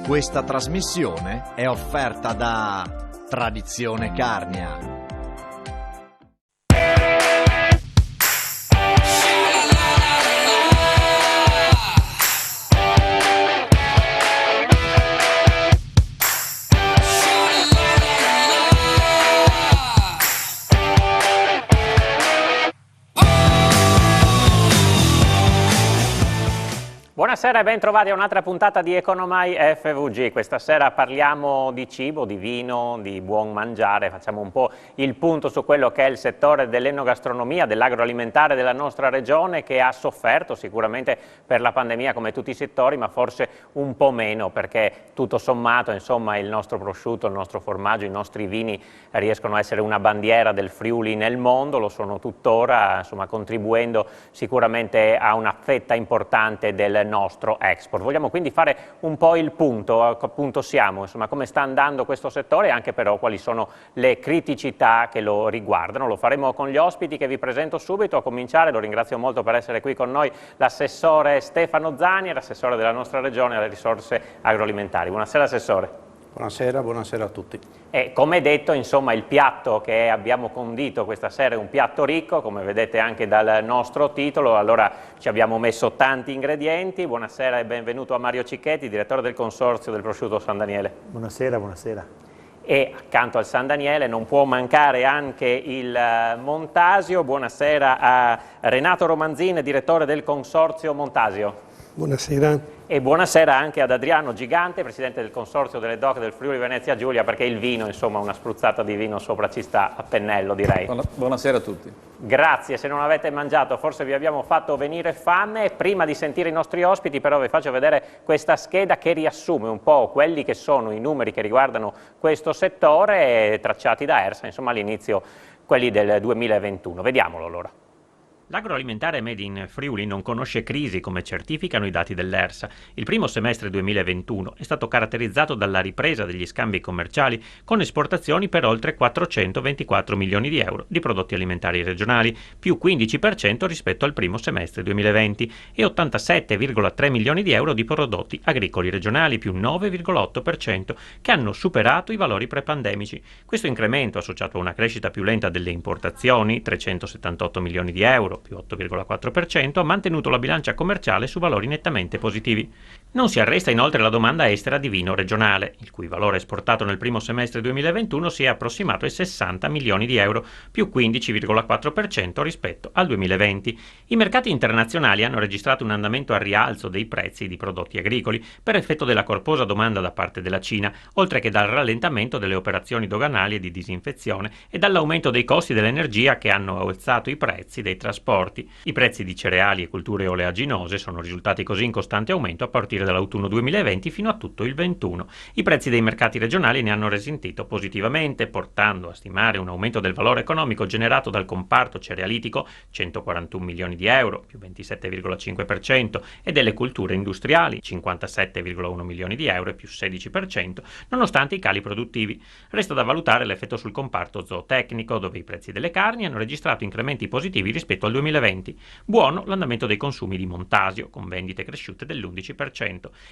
Questa trasmissione è offerta da Tradizione Carnia. Buonasera e ben trovati a un'altra puntata di Economai FVG. Questa sera parliamo di cibo, di vino, di buon mangiare, facciamo un po' il punto su quello che è il settore dell'enogastronomia, dell'agroalimentare della nostra regione, che ha sofferto sicuramente per la pandemia come tutti i settori, ma forse un po' meno, perché tutto sommato insomma il nostro prosciutto, il nostro formaggio, i nostri vini riescono a essere una bandiera del Friuli nel mondo, lo sono tuttora, insomma contribuendo sicuramente a una fetta importante del nostro export. Vogliamo quindi fare un po' il punto, a che punto siamo, insomma come sta andando questo settore e anche però quali sono le criticità che lo riguardano. Lo faremo con gli ospiti che vi presento subito, a cominciare, lo ringrazio molto per essere qui con noi, l'assessore Stefano Zani, l'assessore della nostra regione alle risorse agroalimentari. Buonasera assessore. Buonasera a tutti. E come detto, insomma, il piatto che abbiamo condito questa sera è un piatto ricco, come vedete anche dal nostro titolo, allora ci abbiamo messo tanti ingredienti. Buonasera e benvenuto a Mario Cicchetti, direttore del Consorzio del Prosciutto San Daniele. Buonasera. E accanto al San Daniele non può mancare anche il Montasio. Buonasera a Renato Romanzin, direttore del Consorzio Montasio. Buonasera. E buonasera anche ad Adriano Gigante, presidente del Consorzio delle DOC del Friuli Venezia Giulia, perché il vino, insomma, una spruzzata di vino sopra ci sta a pennello, direi. Buonasera a tutti. Grazie, se non avete mangiato forse vi abbiamo fatto venire fame. Prima di sentire i nostri ospiti però vi faccio vedere questa scheda che riassume un po' quelli che sono i numeri che riguardano questo settore tracciati da ERSA, insomma all'inizio quelli del 2021. Vediamolo allora. L'agroalimentare made in Friuli non conosce crisi, come certificano i dati dell'ERSA. Il primo semestre 2021 è stato caratterizzato dalla ripresa degli scambi commerciali con esportazioni per oltre 424 milioni di euro di prodotti alimentari regionali, più 15% rispetto al primo semestre 2020, e 87,3 milioni di euro di prodotti agricoli regionali, più 9,8%, che hanno superato i valori prepandemici. Questo incremento, associato a una crescita più lenta delle importazioni, 378 milioni di euro, più 8,4%, ha mantenuto la bilancia commerciale su valori nettamente positivi. Non si arresta inoltre la domanda estera di vino regionale, il cui valore esportato nel primo semestre 2021 si è approssimato ai 60 milioni di euro, più 15,4% rispetto al 2020. I mercati internazionali hanno registrato un andamento a rialzo dei prezzi di prodotti agricoli per effetto della corposa domanda da parte della Cina, oltre che dal rallentamento delle operazioni doganali e di disinfezione e dall'aumento dei costi dell'energia che hanno alzato i prezzi dei trasporti. I prezzi di cereali e culture oleaginose sono risultati così in costante aumento a partire dall'autunno 2020 fino a tutto il 21. I prezzi dei mercati regionali ne hanno risentito positivamente, portando a stimare un aumento del valore economico generato dal comparto cerealitico, 141 milioni di euro, più 27,5%, e delle culture industriali, 57,1 milioni di euro, più 16%, nonostante i cali produttivi. Resta da valutare l'effetto sul comparto zootecnico, dove i prezzi delle carni hanno registrato incrementi positivi rispetto al 2020. Buono l'andamento dei consumi di Montasio, con vendite cresciute dell'11%.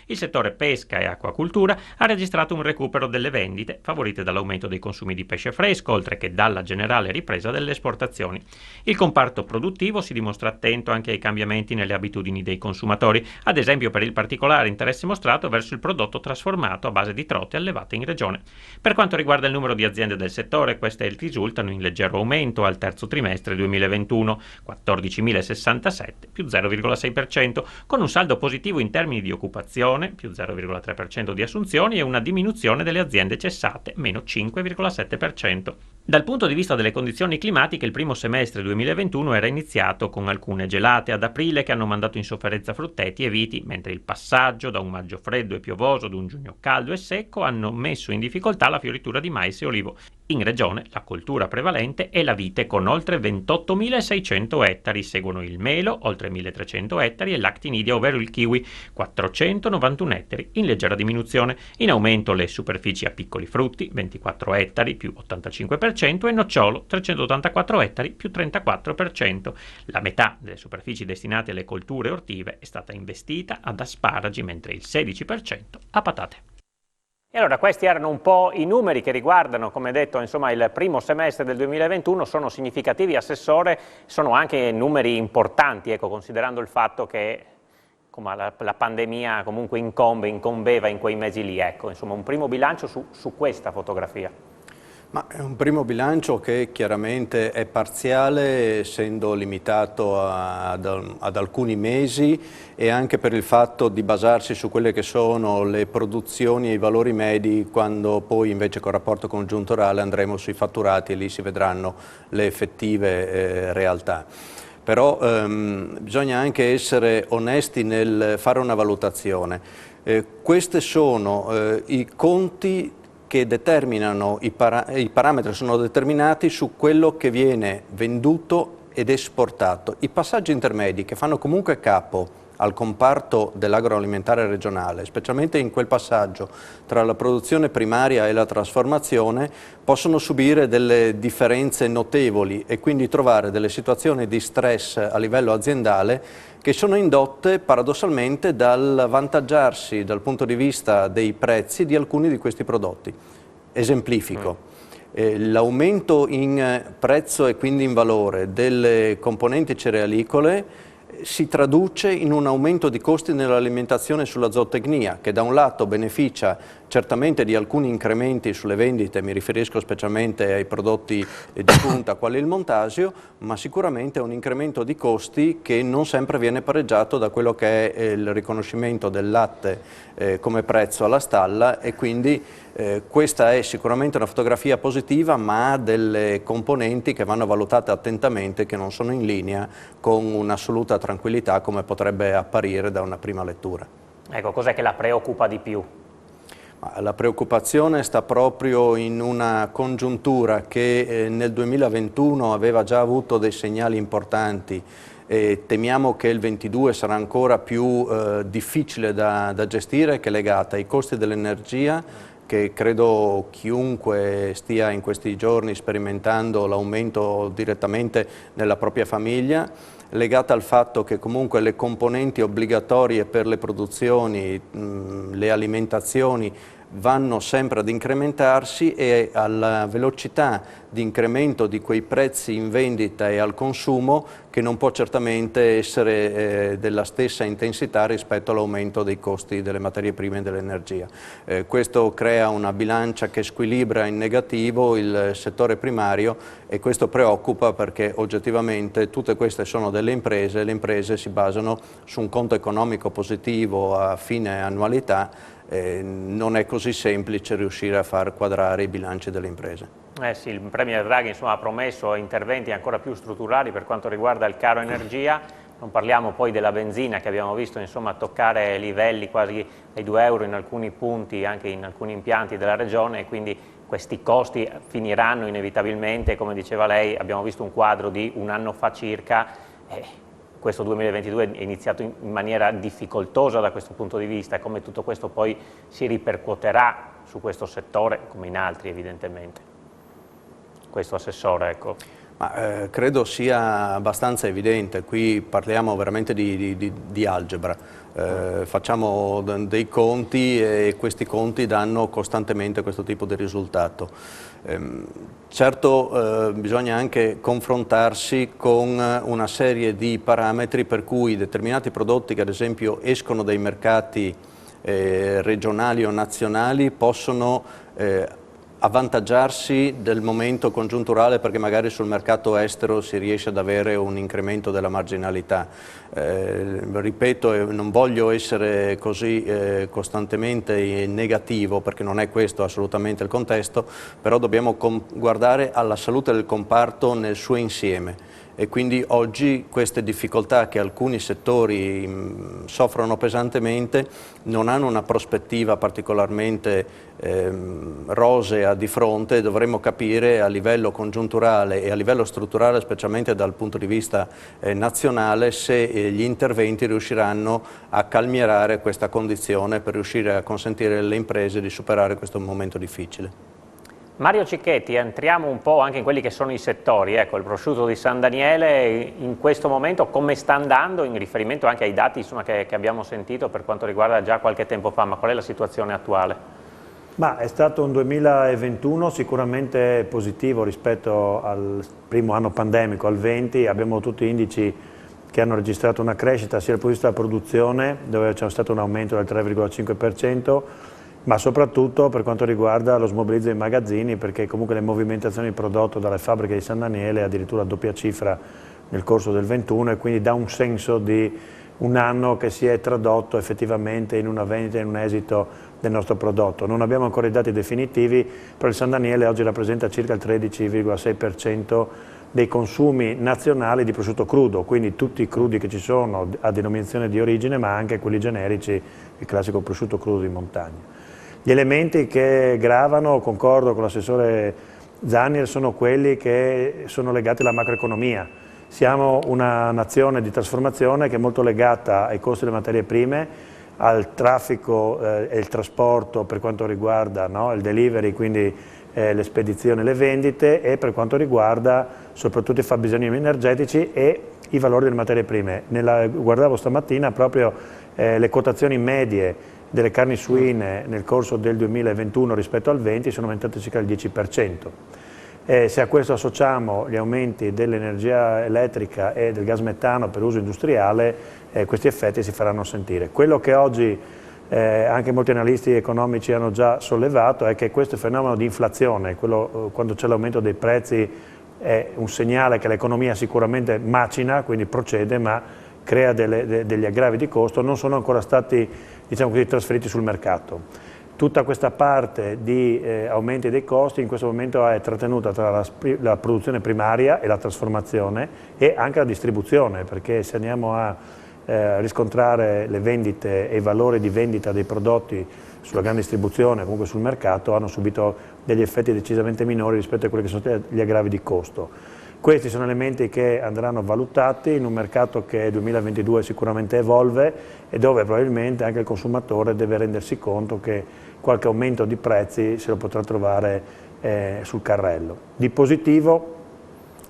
Il settore pesca e acquacultura ha registrato un recupero delle vendite, favorite dall'aumento dei consumi di pesce fresco, oltre che dalla generale ripresa delle esportazioni. Il comparto produttivo si dimostra attento anche ai cambiamenti nelle abitudini dei consumatori, ad esempio per il particolare interesse mostrato verso il prodotto trasformato a base di trote allevate in regione. Per quanto riguarda il numero di aziende del settore, queste risultano in leggero aumento al terzo trimestre 2021, 14.067, più 0,6%, con un saldo positivo in termini di occupazione, più 0,3% di assunzioni, e una diminuzione delle aziende cessate, meno 5,7%. Dal punto di vista delle condizioni climatiche, il primo semestre 2021 era iniziato con alcune gelate ad aprile che hanno mandato in sofferenza frutteti e viti, mentre il passaggio da un maggio freddo e piovoso ad un giugno caldo e secco hanno messo in difficoltà la fioritura di mais e olivo. In regione la coltura prevalente è la vite con oltre 28.600 ettari, seguono il melo, oltre 1.300 ettari, e l'actinidia, ovvero il kiwi, 491 ettari, in leggera diminuzione. In aumento le superfici a piccoli frutti, 24 ettari, più 85%, e nocciolo, 384 ettari, più 34%. La metà delle superfici destinate alle colture ortive è stata investita ad asparagi, mentre il 16% a patate. E allora questi erano un po' i numeri che riguardano, come detto, insomma, il primo semestre del 2021, sono significativi, Assessore, sono anche numeri importanti, ecco, considerando il fatto che la pandemia comunque incombeva in quei mesi lì, ecco, insomma un primo bilancio su questa fotografia. Ma è un primo bilancio che chiaramente è parziale, essendo limitato ad alcuni mesi, e anche per il fatto di basarsi su quelle che sono le produzioni e i valori medi, quando poi invece col rapporto congiunturale andremo sui fatturati e lì si vedranno le effettive realtà. Però bisogna anche essere onesti nel fare una valutazione. Questi sono i conti che determinano, i parametri sono determinati su quello che viene venduto ed esportato. I passaggi intermedi che fanno comunque capo al comparto dell'agroalimentare regionale, specialmente in quel passaggio tra la produzione primaria e la trasformazione, possono subire delle differenze notevoli e quindi trovare delle situazioni di stress a livello aziendale che sono indotte paradossalmente dal vantaggiarsi dal punto di vista dei prezzi di alcuni di questi prodotti. Esemplifico. L'aumento in prezzo e quindi in valore delle componenti cerealicole si traduce in un aumento di costi nell'alimentazione sulla zootecnia, che da un lato beneficia certamente di alcuni incrementi sulle vendite, mi riferisco specialmente ai prodotti di punta quali il montasio, ma sicuramente è un incremento di costi che non sempre viene pareggiato da quello che è il riconoscimento del latte come prezzo alla stalla, e quindi questa è sicuramente una fotografia positiva, ma ha delle componenti che vanno valutate attentamente, che non sono in linea con un'assoluta tranquillità come potrebbe apparire da una prima lettura. Ecco, cos'è che la preoccupa di più? La preoccupazione sta proprio in una congiuntura che nel 2021 aveva già avuto dei segnali importanti. Temiamo che il 22 sarà ancora più difficile da gestire, che è legata ai costi dell'energia, che credo chiunque stia in questi giorni sperimentando l'aumento direttamente nella propria famiglia, legata al fatto che comunque le componenti obbligatorie per le produzioni, le alimentazioni, vanno sempre ad incrementarsi, e alla velocità di incremento di quei prezzi in vendita e al consumo, che non può certamente essere della stessa intensità rispetto all'aumento dei costi delle materie prime e dell'energia. Questo crea una bilancia che squilibra in negativo il settore primario, e questo preoccupa perché oggettivamente tutte queste sono delle imprese, le imprese si basano su un conto economico positivo a fine annualità. Non è così semplice riuscire a far quadrare i bilanci delle imprese. Sì, il Premier Draghi insomma, ha promesso interventi ancora più strutturali per quanto riguarda il caro energia. Non parliamo poi della benzina, che abbiamo visto insomma, toccare livelli quasi ai 2 euro in alcuni punti, anche in alcuni impianti della regione, e quindi questi costi finiranno inevitabilmente. Come diceva lei, abbiamo visto un quadro di un anno fa circa. Questo 2022 è iniziato in maniera difficoltosa da questo punto di vista, e come tutto questo poi si ripercuoterà su questo settore, come in altri evidentemente. Questo Assessore, ecco. Ma, credo sia abbastanza evidente, qui parliamo veramente di algebra, facciamo dei conti e questi conti danno costantemente questo tipo di risultato. Certo bisogna anche confrontarsi con una serie di parametri per cui determinati prodotti che ad esempio escono dai mercati regionali o nazionali possono avvantaggiarsi del momento congiunturale, perché magari sul mercato estero si riesce ad avere un incremento della marginalità. Ripeto, non voglio essere così costantemente negativo, perché non è questo assolutamente il contesto, però dobbiamo guardare alla salute del comparto nel suo insieme. E quindi oggi queste difficoltà che alcuni settori soffrono pesantemente non hanno una prospettiva particolarmente rosea di fronte. Dovremmo capire a livello congiunturale e a livello strutturale, specialmente dal punto di vista nazionale, se gli interventi riusciranno a calmierare questa condizione per riuscire a consentire alle imprese di superare questo momento difficile. Mario Cicchetti, entriamo un po' anche in quelli che sono i settori. Ecco, il prosciutto di San Daniele in questo momento come sta andando, in riferimento anche ai dati insomma, che abbiamo sentito per quanto riguarda già qualche tempo fa, ma qual è la situazione attuale? Ma è stato un 2021 sicuramente positivo rispetto al primo anno pandemico, al 20. Abbiamo tutti indici che hanno registrato una crescita sia dal punto di vista della produzione, dove c'è stato un aumento del 3,5%, ma soprattutto per quanto riguarda lo smobilizzo dei magazzini, perché comunque le movimentazioni di prodotto dalle fabbriche di San Daniele addirittura a doppia cifra nel corso del 21, e quindi dà un senso di un anno che si è tradotto effettivamente in una vendita, in un esito del nostro prodotto. Non abbiamo ancora i dati definitivi, però il San Daniele oggi rappresenta circa il 13,6% dei consumi nazionali di prosciutto crudo, quindi tutti i crudi che ci sono a denominazione di origine, ma anche quelli generici, il classico prosciutto crudo di montagna. Gli elementi che gravano, concordo con l'assessore Zanier, sono quelli che sono legati alla macroeconomia. Siamo una nazione di trasformazione che è molto legata ai costi delle materie prime, al traffico e il trasporto per quanto riguarda il delivery, quindi le spedizioni e le vendite, e per quanto riguarda soprattutto i fabbisogni energetici e i valori delle materie prime. Guardavo stamattina proprio le quotazioni medie delle carni suine nel corso del 2021 rispetto al 20 sono aumentate circa il 10%. Se a questo associamo gli aumenti dell'energia elettrica e del gas metano per uso industriale, questi effetti si faranno sentire. Quello che oggi anche molti analisti economici hanno già sollevato è che questo fenomeno di inflazione, quando c'è l'aumento dei prezzi, è un segnale che l'economia sicuramente macina, quindi procede, ma crea degli aggravi di costo, non sono ancora stati, diciamo così, trasferiti sul mercato. Tutta questa parte di aumenti dei costi in questo momento è trattenuta tra la produzione primaria e la trasformazione e anche la distribuzione, perché se andiamo a riscontrare le vendite e i valori di vendita dei prodotti sulla grande distribuzione, comunque sul mercato, hanno subito degli effetti decisamente minori rispetto a quelli che sono stati gli aggravi di costo. Questi sono elementi che andranno valutati in un mercato che nel 2022 sicuramente evolve e dove probabilmente anche il consumatore deve rendersi conto che qualche aumento di prezzi se lo potrà trovare sul carrello. Di positivo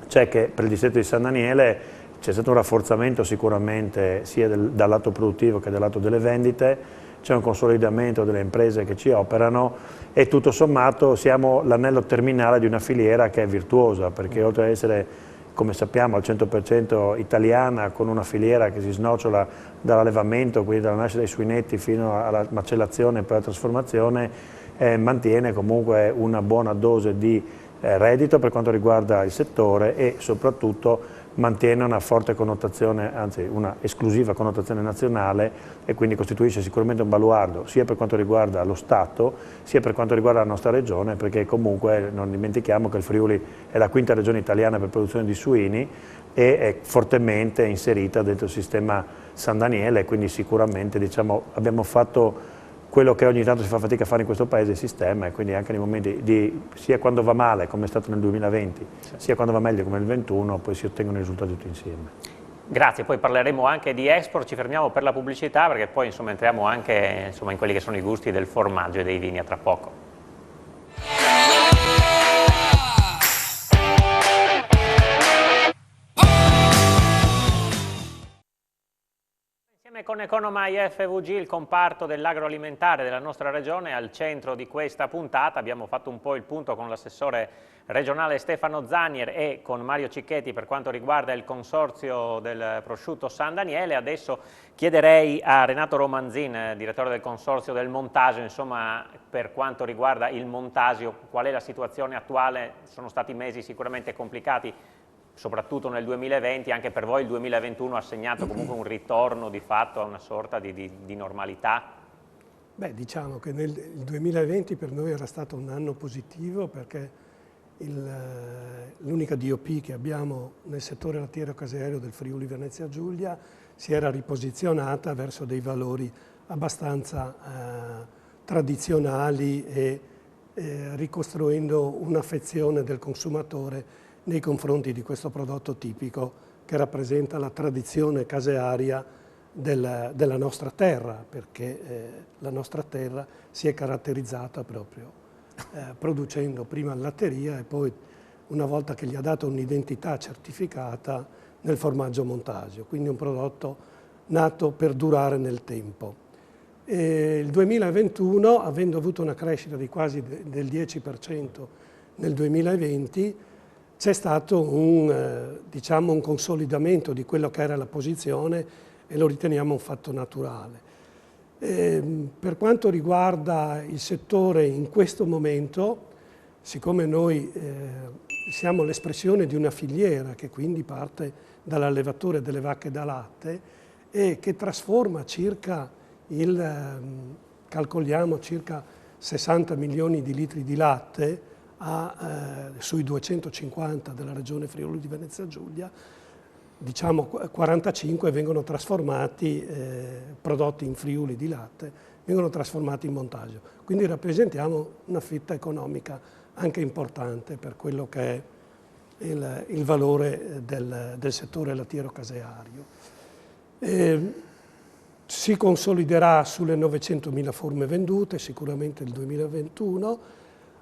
c'è che per il distretto di San Daniele c'è stato un rafforzamento sicuramente sia dal lato produttivo che dal lato delle vendite, c'è un consolidamento delle imprese che ci operano e tutto sommato siamo l'anello terminale di una filiera che è virtuosa, perché oltre ad essere, come sappiamo, al 100% italiana, con una filiera che si snociola dall'allevamento, quindi dalla nascita dei suinetti fino alla macellazione e poi alla trasformazione, mantiene comunque una buona dose di reddito per quanto riguarda il settore e soprattutto mantiene una forte connotazione, anzi una esclusiva connotazione nazionale, e quindi costituisce sicuramente un baluardo sia per quanto riguarda lo Stato sia per quanto riguarda la nostra regione, perché comunque non dimentichiamo che il Friuli è la quinta regione italiana per produzione di suini e è fortemente inserita dentro il sistema San Daniele, quindi sicuramente abbiamo fatto quello che ogni tanto si fa fatica a fare in questo paese, il sistema, e quindi anche nei momenti sia quando va male come è stato nel 2020, sia quando va meglio come nel 2021, poi si ottengono i risultati tutti insieme. Grazie, poi parleremo anche di export, ci fermiamo per la pubblicità perché poi entriamo anche in quelli che sono i gusti del formaggio e dei vini a tra poco. Con Economai FVG, il comparto dell'agroalimentare della nostra regione, al centro di questa puntata. Abbiamo fatto un po' il punto con l'assessore regionale Stefano Zanier e con Mario Cicchetti per quanto riguarda il consorzio del prosciutto San Daniele. Adesso chiederei a Renato Romanzin, direttore del consorzio del Montasio, per quanto riguarda il Montasio, qual è la situazione attuale? Sono stati mesi sicuramente complicati, soprattutto nel 2020, anche per voi il 2021 ha segnato comunque un ritorno di fatto a una sorta di normalità? Beh, diciamo che il 2020 per noi era stato un anno positivo perché l'unica DOP che abbiamo nel settore lattiero-caseario del Friuli Venezia Giulia si era riposizionata verso dei valori abbastanza tradizionali e ricostruendo un'affezione del consumatore nei confronti di questo prodotto tipico che rappresenta la tradizione casearia della nostra terra, perché la nostra terra si è caratterizzata proprio producendo prima la latteria e poi, una volta che gli ha dato un'identità certificata, nel formaggio Montasio, quindi un prodotto nato per durare nel tempo. Il 2021, avendo avuto una crescita di quasi del 10% nel 2020, c'è stato diciamo, un consolidamento di quello che era la posizione e lo riteniamo un fatto naturale. Per quanto riguarda il settore in questo momento, siccome noi siamo l'espressione di una filiera che quindi parte dall'allevatore delle vacche da latte e che trasforma circa calcoliamo circa 60 milioni di litri di latte sui 250 della regione Friuli di Venezia Giulia, diciamo 45 vengono trasformati, prodotti in Friuli di latte, vengono trasformati in montaggio. Quindi rappresentiamo una fetta economica anche importante per quello che è il valore del settore lattiero-caseario. Si consoliderà sulle 900.000 forme vendute, sicuramente il 2021,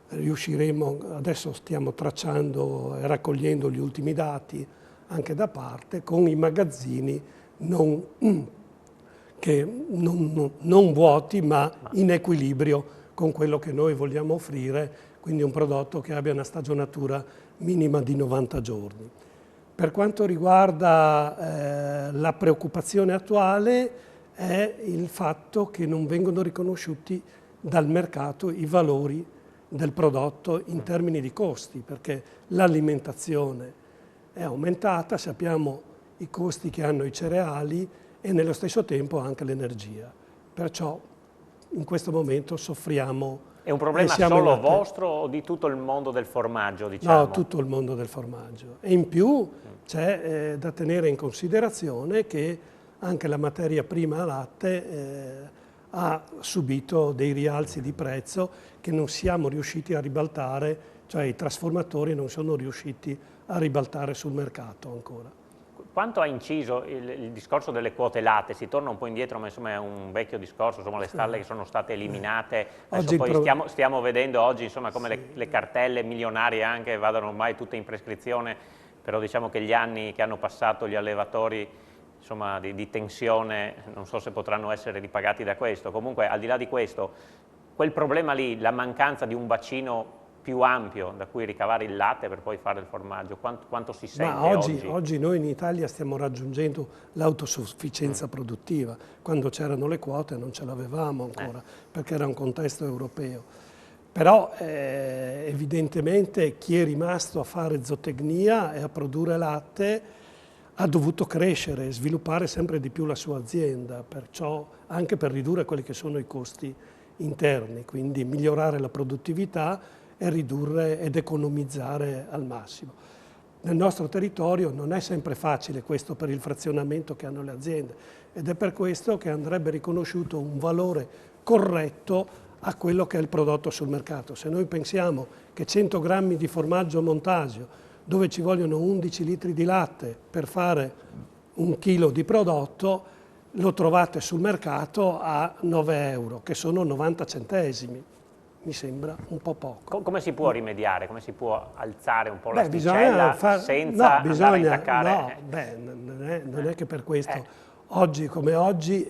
riusciremo, adesso stiamo tracciando e raccogliendo gli ultimi dati anche da parte, con i magazzini non vuoti ma in equilibrio con quello che noi vogliamo offrire, quindi un prodotto che abbia una stagionatura minima di 90 giorni. Per quanto riguarda la preoccupazione attuale è il fatto che non vengono riconosciuti dal mercato i valori del prodotto in termini di costi, perché l'alimentazione è aumentata, sappiamo i costi che hanno i cereali e nello stesso tempo anche l'energia. Perciò in questo momento soffriamo. È un problema solo vostro o di tutto il mondo del formaggio, diciamo? No, tutto il mondo del formaggio. E in più c'è da tenere in considerazione che anche la materia prima latte ha subito dei rialzi di prezzo che non siamo riusciti a ribaltare, cioè i trasformatori non sono riusciti a ribaltare sul mercato ancora. Quanto ha inciso il discorso delle quote latte? Si torna un po' indietro, ma insomma è un vecchio discorso, insomma le stalle che sono state eliminate. Adesso poi stiamo vedendo oggi insomma, come le cartelle milionarie anche vadano ormai tutte in prescrizione, però diciamo che gli anni che hanno passato gli allevatori insomma, di tensione non so se potranno essere ripagati da questo. Comunque al di là di questo, quel problema lì, la mancanza di un bacino più ampio da cui ricavare il latte per poi fare il formaggio, quanto si sente oggi noi in Italia stiamo raggiungendo l'autosufficienza produttiva, quando c'erano le quote non ce l'avevamo ancora, perché era un contesto europeo. Però evidentemente chi è rimasto a fare zootecnia e a produrre latte ha dovuto crescere e sviluppare sempre di più la sua azienda, perciò anche per ridurre quelli che sono i costi interni, quindi migliorare la produttività e ridurre ed economizzare al massimo. Nel nostro territorio non è sempre facile questo per il frazionamento che hanno le aziende ed è per questo che andrebbe riconosciuto un valore corretto a quello che è il prodotto sul mercato. Se noi pensiamo che 100 grammi di formaggio montasio, dove ci vogliono 11 litri di latte per fare 1 chilo di prodotto, lo trovate sul mercato a 9 euro, che sono 90 centesimi. Mi sembra un po' poco. Come si può rimediare? Come si può alzare un po' l'asticella senza andare a intaccare? Non è che per questo. Oggi come oggi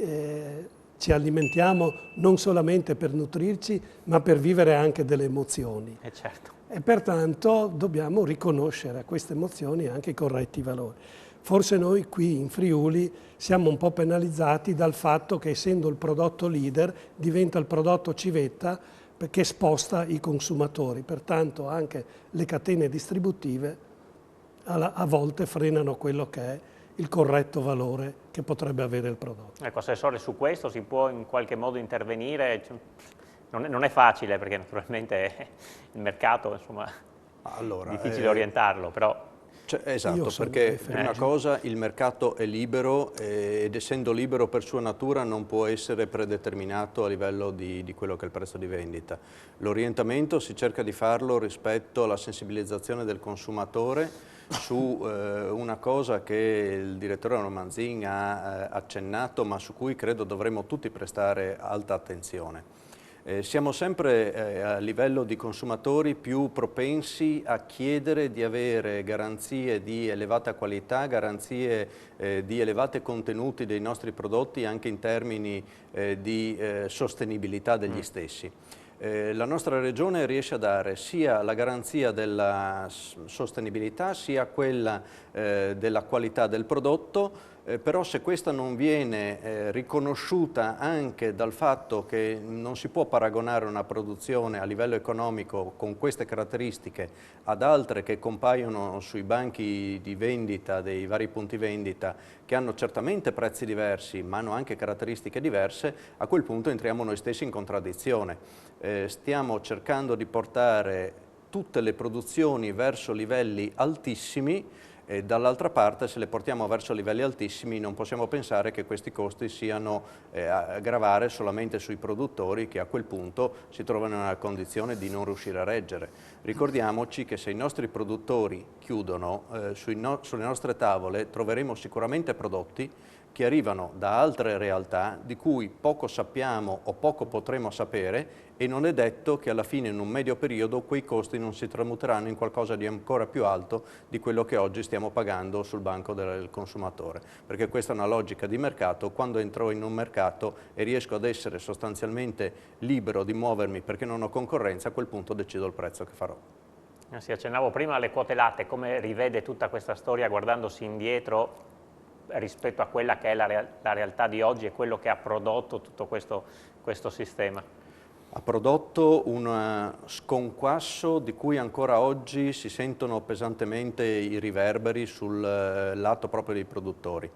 ci alimentiamo non solamente per nutrirci, ma per vivere anche delle emozioni. Certo. E pertanto dobbiamo riconoscere a queste emozioni anche i corretti valori. Forse noi qui in Friuli siamo un po' penalizzati dal fatto che essendo il prodotto leader diventa il prodotto civetta che sposta i consumatori, pertanto anche le catene distributive a volte frenano quello che è il corretto valore che potrebbe avere il prodotto. Ecco, Assessore, su questo si può in qualche modo intervenire? Non è facile perché naturalmente il mercato insomma, è difficile orientarlo, però... Esatto, perché prima cosa il mercato è libero ed essendo libero per sua natura non può essere predeterminato a livello di quello che è il prezzo di vendita. L'orientamento si cerca di farlo rispetto alla sensibilizzazione del consumatore su una cosa che il direttore Romanzin ha accennato ma su cui credo dovremmo tutti prestare alta attenzione. Siamo sempre a livello di consumatori più propensi a chiedere di avere garanzie di elevata qualità, garanzie di elevati contenuti dei nostri prodotti anche in termini di sostenibilità degli stessi. La nostra regione riesce a dare sia la garanzia della sostenibilità sia quella della qualità del prodotto, però se questa non viene riconosciuta anche dal fatto che non si può paragonare una produzione a livello economico con queste caratteristiche ad altre che compaiono sui banchi di vendita dei vari punti vendita, che hanno certamente prezzi diversi ma hanno anche caratteristiche diverse, a quel punto entriamo noi stessi in contraddizione. Stiamo cercando di portare tutte le produzioni verso livelli altissimi e dall'altra parte, se le portiamo verso livelli altissimi, non possiamo pensare che questi costi siano a gravare solamente sui produttori, che a quel punto si trovano in una condizione di non riuscire a reggere. Ricordiamoci che se i nostri produttori chiudono, sulle nostre tavole troveremo sicuramente prodotti che arrivano da altre realtà di cui poco sappiamo o poco potremo sapere, e non è detto che alla fine in un medio periodo quei costi non si tramuteranno in qualcosa di ancora più alto di quello che oggi stiamo pagando sul banco del consumatore, perché questa è una logica di mercato. Quando entro in un mercato e riesco ad essere sostanzialmente libero di muovermi perché non ho concorrenza, a quel punto decido il prezzo che farò. Si accennavo prima alle quote latte, come rivede tutta questa storia guardandosi indietro rispetto a quella che è la realtà di oggi e quello che ha prodotto tutto questo sistema? Ha prodotto un sconquasso di cui ancora oggi si sentono pesantemente i riverberi sul lato proprio dei produttori.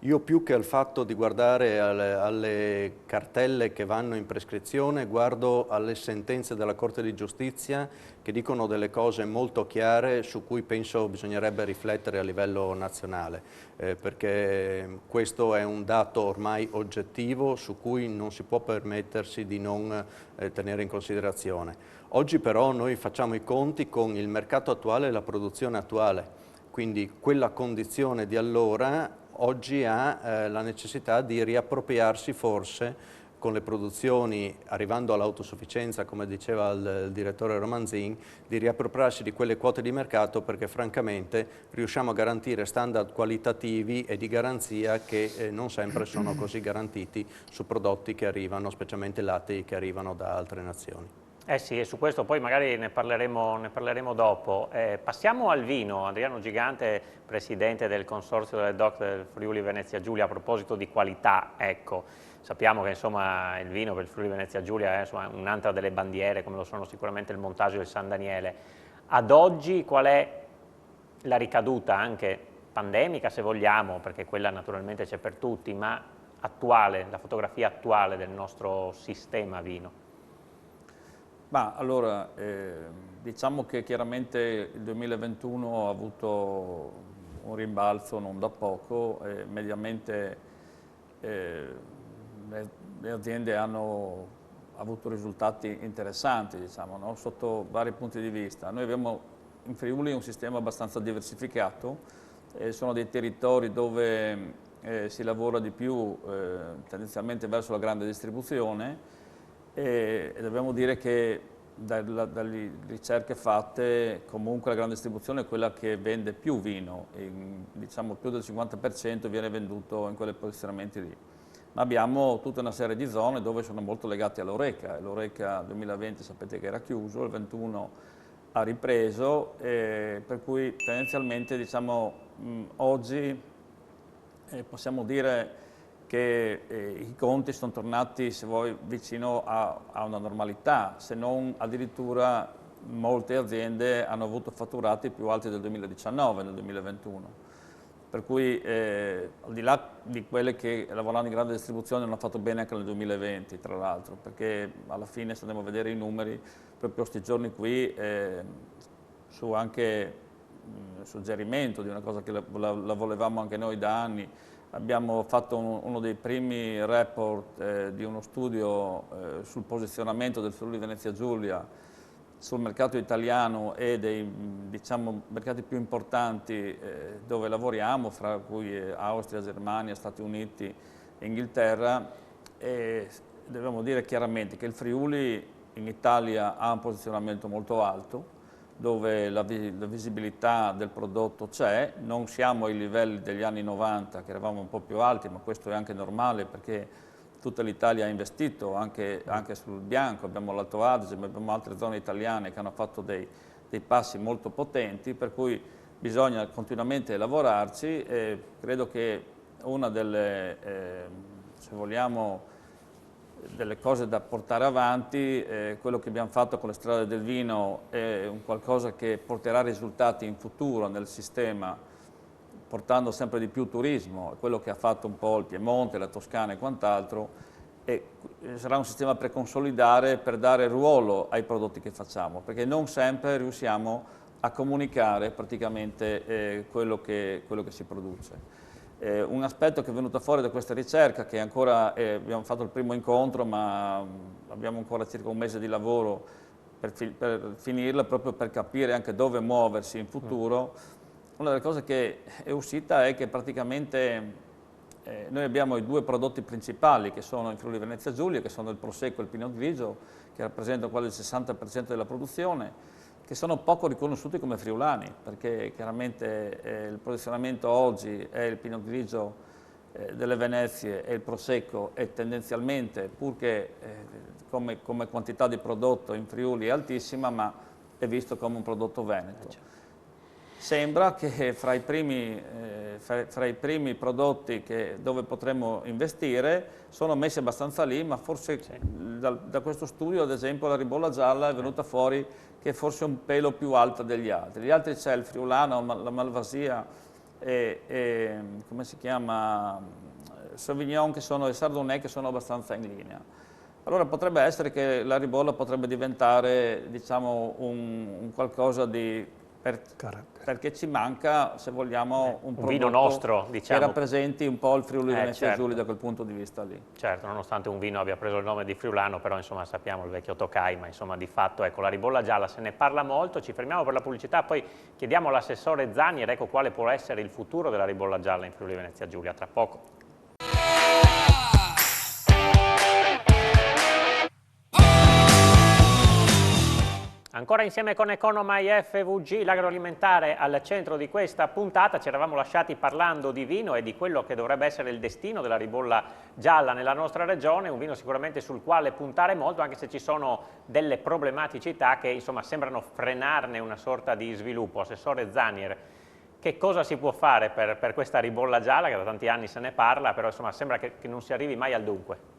Io più che al fatto di guardare alle cartelle che vanno in prescrizione, guardo alle sentenze della Corte di Giustizia che dicono delle cose molto chiare su cui penso bisognerebbe riflettere a livello nazionale, perché questo è un dato ormai oggettivo su cui non si può permettersi di non tenere in considerazione. Oggi però noi facciamo i conti con il mercato attuale e la produzione attuale, quindi quella condizione di allora oggi ha la necessità di riappropriarsi forse con le produzioni, arrivando all'autosufficienza, come diceva il direttore Romanzin, di riappropriarsi di quelle quote di mercato, perché francamente riusciamo a garantire standard qualitativi e di garanzia che non sempre sono così garantiti su prodotti che arrivano, specialmente lattei che arrivano da altre nazioni. Eh sì, e su questo poi magari ne parleremo dopo. Passiamo al vino. Adriano Gigante, presidente del consorzio delle DOC del Friuli Venezia Giulia, a proposito di qualità, ecco, sappiamo che insomma il vino per il Friuli Venezia Giulia è un'altra delle bandiere, come lo sono sicuramente il Montasio e il San Daniele. Ad oggi qual è la ricaduta anche pandemica, se vogliamo, perché quella naturalmente c'è per tutti, ma attuale, la fotografia attuale del nostro sistema vino? Ma allora, diciamo che chiaramente il 2021 ha avuto un rimbalzo non da poco, mediamente le aziende hanno avuto risultati interessanti, diciamo, no? Sotto vari punti di vista. Noi abbiamo in Friuli un sistema abbastanza diversificato, sono dei territori dove si lavora di più tendenzialmente verso la grande distribuzione, e dobbiamo dire che dalle ricerche fatte comunque la grande distribuzione è quella che vende più vino, diciamo più del 50% viene venduto in quei posizionamenti lì. Ma abbiamo tutta una serie di zone dove sono molto legati all'Oreca. L'Oreca 2020 sapete che era chiuso, il 2021 ha ripreso, per cui tendenzialmente diciamo oggi possiamo dire che i conti sono tornati, se vuoi, vicino a una normalità, se non addirittura molte aziende hanno avuto fatturati più alti del 2019, nel 2021. Per cui al di là di quelle che lavorano in grande distribuzione hanno fatto bene anche nel 2020, tra l'altro, perché alla fine se andiamo a vedere i numeri, proprio questi giorni qui, su anche suggerimento di una cosa che la volevamo anche noi da anni, abbiamo fatto uno dei primi report di uno studio sul posizionamento del Friuli Venezia Giulia sul mercato italiano e dei diciamo, mercati più importanti dove lavoriamo, fra cui Austria, Germania, Stati Uniti e Inghilterra, e dobbiamo dire chiaramente che il Friuli in Italia ha un posizionamento molto alto, dove la visibilità del prodotto c'è, non siamo ai livelli degli anni 90 che eravamo un po' più alti, ma questo è anche normale perché tutta l'Italia ha investito anche sul bianco, abbiamo l'Alto Adige, ma abbiamo altre zone italiane che hanno fatto dei passi molto potenti, per cui bisogna continuamente lavorarci e credo che una delle, se vogliamo, delle cose da portare avanti, quello che abbiamo fatto con le strade del vino è un qualcosa che porterà risultati in futuro nel sistema, portando sempre di più turismo, quello che ha fatto un po' il Piemonte, la Toscana e quant'altro, e sarà un sistema per consolidare, per dare ruolo ai prodotti che facciamo, perché non sempre riusciamo a comunicare praticamente quello che si produce. Un aspetto che è venuto fuori da questa ricerca, che ancora abbiamo fatto il primo incontro, ma abbiamo ancora circa un mese di lavoro per finirla, proprio per capire anche dove muoversi in futuro. Una delle cose che è uscita è che praticamente noi abbiamo i due prodotti principali che sono in Friuli Venezia Giulia, che sono il Prosecco e il Pinot Grigio, che rappresentano quasi il 60% della produzione, che sono poco riconosciuti come friulani, perché chiaramente il posizionamento oggi è il Pinot Grigio delle Venezie e il Prosecco è tendenzialmente, purché come quantità di prodotto in Friuli è altissima, ma è visto come un prodotto veneto. Sembra che fra i primi prodotti dove potremmo investire sono messi abbastanza lì, ma forse da questo studio, ad esempio, la ribolla gialla è venuta fuori che è forse un pelo più alta degli altri. Gli altri c'è il friulano, la malvasia e come si chiama, Sauvignon e Chardonnay che sono abbastanza in linea. Allora potrebbe essere che la ribolla potrebbe diventare, diciamo, un qualcosa di... perché ci manca, se vogliamo, un prodotto vino nostro, diciamo, che rappresenti un po' il Friuli Venezia certo. Giulia da quel punto di vista lì. Certo, nonostante un vino abbia preso il nome di friulano, però insomma sappiamo il vecchio Tokai, ma insomma di fatto ecco la ribolla gialla se ne parla molto. Ci fermiamo per la pubblicità, poi chiediamo all'assessore Zanier ecco quale può essere il futuro della ribolla gialla in Friuli Venezia Giulia, tra poco. Ancora insieme con Economai FVG, l'agroalimentare al centro di questa puntata. Ci eravamo lasciati parlando di vino e di quello che dovrebbe essere il destino della ribolla gialla nella nostra regione, un vino sicuramente sul quale puntare molto, anche se ci sono delle problematicità che insomma sembrano frenarne una sorta di sviluppo. Assessore Zanier, che cosa si può fare per questa ribolla gialla, che da tanti anni se ne parla, però insomma sembra che non si arrivi mai al dunque?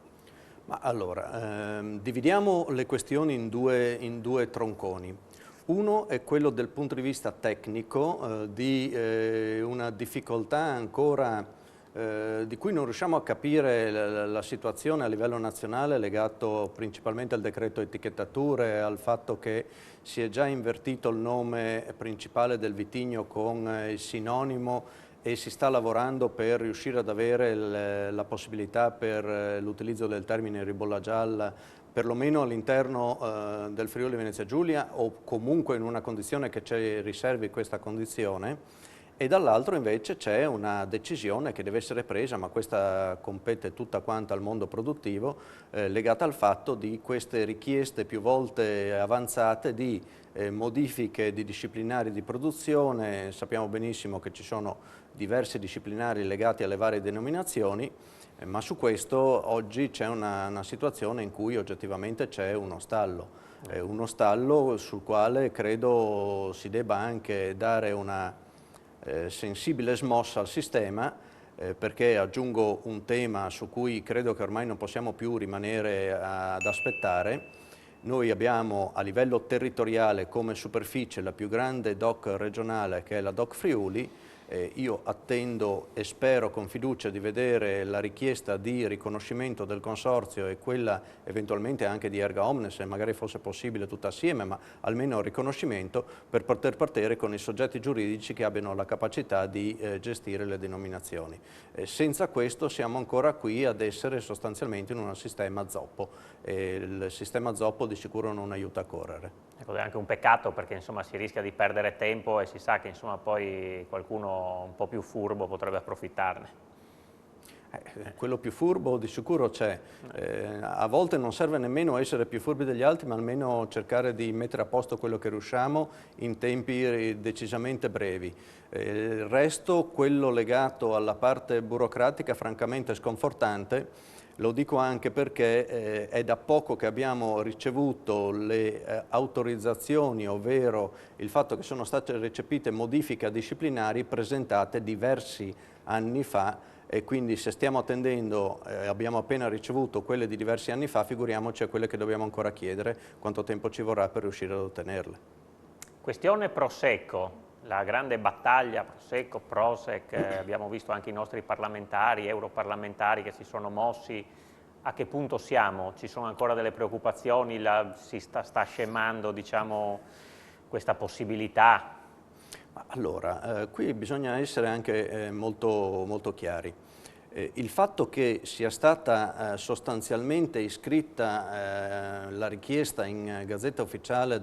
Ma allora, dividiamo le questioni in due tronconi. Uno è quello del punto di vista tecnico, di una difficoltà ancora di cui non riusciamo a capire la situazione a livello nazionale, legato principalmente al decreto etichettature, al fatto che si è già invertito il nome principale del vitigno con il sinonimo e si sta lavorando per riuscire ad avere la possibilità per l'utilizzo del termine ribolla gialla, perlomeno all'interno del Friuli Venezia Giulia o comunque in una condizione che ci riservi questa condizione. E dall'altro invece c'è una decisione che deve essere presa, ma questa compete tutta quanta al mondo produttivo, legata al fatto di queste richieste più volte avanzate di modifiche di disciplinari di produzione. Sappiamo benissimo che ci sono diversi disciplinari legati alle varie denominazioni, ma su questo oggi c'è una situazione in cui oggettivamente c'è uno stallo sul quale credo si debba anche dare una sensibile smossa al sistema, perché aggiungo un tema su cui credo che ormai non possiamo più rimanere ad aspettare. Noi abbiamo a livello territoriale come superficie la più grande DOC regionale, che è la DOC Friuli. Io attendo e spero con fiducia di vedere la richiesta di riconoscimento del consorzio e quella eventualmente anche di Erga Omnes, se magari fosse possibile tutta assieme, ma almeno il riconoscimento per poter partire con i soggetti giuridici che abbiano la capacità di gestire le denominazioni. Senza questo siamo ancora qui ad essere sostanzialmente in un sistema zoppo e il sistema zoppo di sicuro non aiuta a correre. Ecco, è anche un peccato perché insomma si rischia di perdere tempo e si sa che insomma poi qualcuno un po' più furbo potrebbe approfittarne. Quello più furbo di sicuro c'è. A volte non serve nemmeno essere più furbi degli altri, ma almeno cercare di mettere a posto quello che riusciamo in tempi decisamente brevi. Il resto, quello legato alla parte burocratica, francamente è sconfortante. Lo dico anche perché è da poco che abbiamo ricevuto le autorizzazioni, ovvero il fatto che sono state recepite modifiche disciplinari presentate diversi anni fa, e quindi se stiamo attendendo, abbiamo appena ricevuto quelle di diversi anni fa, figuriamoci a quelle che dobbiamo ancora chiedere, quanto tempo ci vorrà per riuscire ad ottenerle. Questione Prosecco, la grande battaglia Prosecco, Prosec, abbiamo visto anche i nostri parlamentari, europarlamentari che si sono mossi. A che punto siamo? Ci sono ancora delle preoccupazioni? Si sta scemando, diciamo, questa possibilità? Allora, qui bisogna essere anche molto chiari. Il fatto che sia stata sostanzialmente iscritta la richiesta in Gazzetta Ufficiale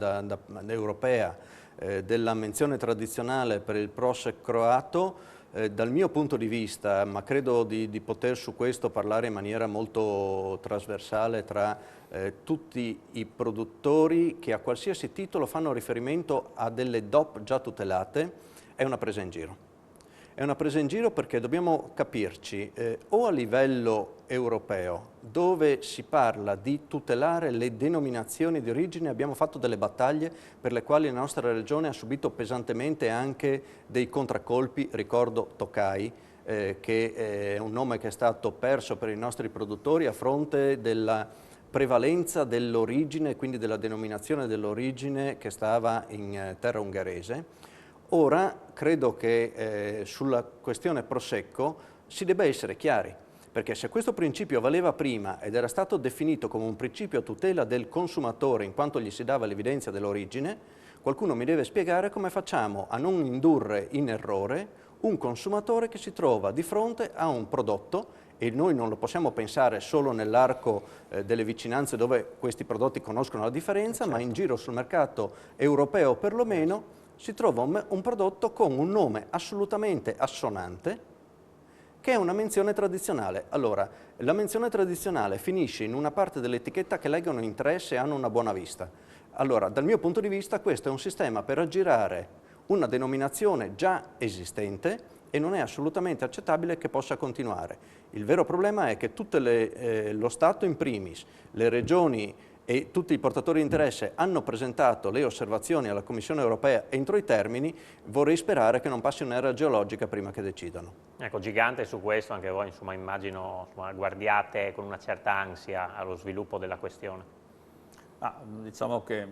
europea della menzione tradizionale per il Prosek croato, dal mio punto di vista, ma credo di poter su questo parlare in maniera molto trasversale tra tutti i produttori che a qualsiasi titolo fanno riferimento a delle DOP già tutelate, è una presa in giro. È una presa in giro perché dobbiamo capirci, o a livello europeo, dove si parla di tutelare le denominazioni di origine, abbiamo fatto delle battaglie per le quali la nostra regione ha subito pesantemente anche dei contraccolpi, ricordo Tokai, che è un nome che è stato perso per i nostri produttori a fronte della prevalenza dell'origine e quindi della denominazione dell'origine che stava in terra ungherese. Ora credo che sulla questione Prosecco si debba essere chiari, perché se questo principio valeva prima ed era stato definito come un principio a tutela del consumatore in quanto gli si dava l'evidenza dell'origine, qualcuno mi deve spiegare come facciamo a non indurre in errore un consumatore che si trova di fronte a un prodotto, e noi non lo possiamo pensare solo nell'arco delle vicinanze dove questi prodotti conoscono la differenza, ma in giro sul mercato europeo perlomeno si trova un prodotto con un nome assolutamente assonante che è una menzione tradizionale. Allora, la menzione tradizionale finisce in una parte dell'etichetta che leggono in 3 se hanno una buona vista. Allora, dal mio punto di vista questo è un sistema per aggirare una denominazione già esistente e non è assolutamente accettabile che possa continuare. Il vero problema è che lo Stato in primis, le regioni e tutti i portatori di interesse hanno presentato le osservazioni alla Commissione europea entro i termini. Vorrei sperare che non passi un'era geologica prima che decidano. Ecco, gigante su questo, anche voi insomma, immagino guardiate con una certa ansia allo sviluppo della questione. Diciamo che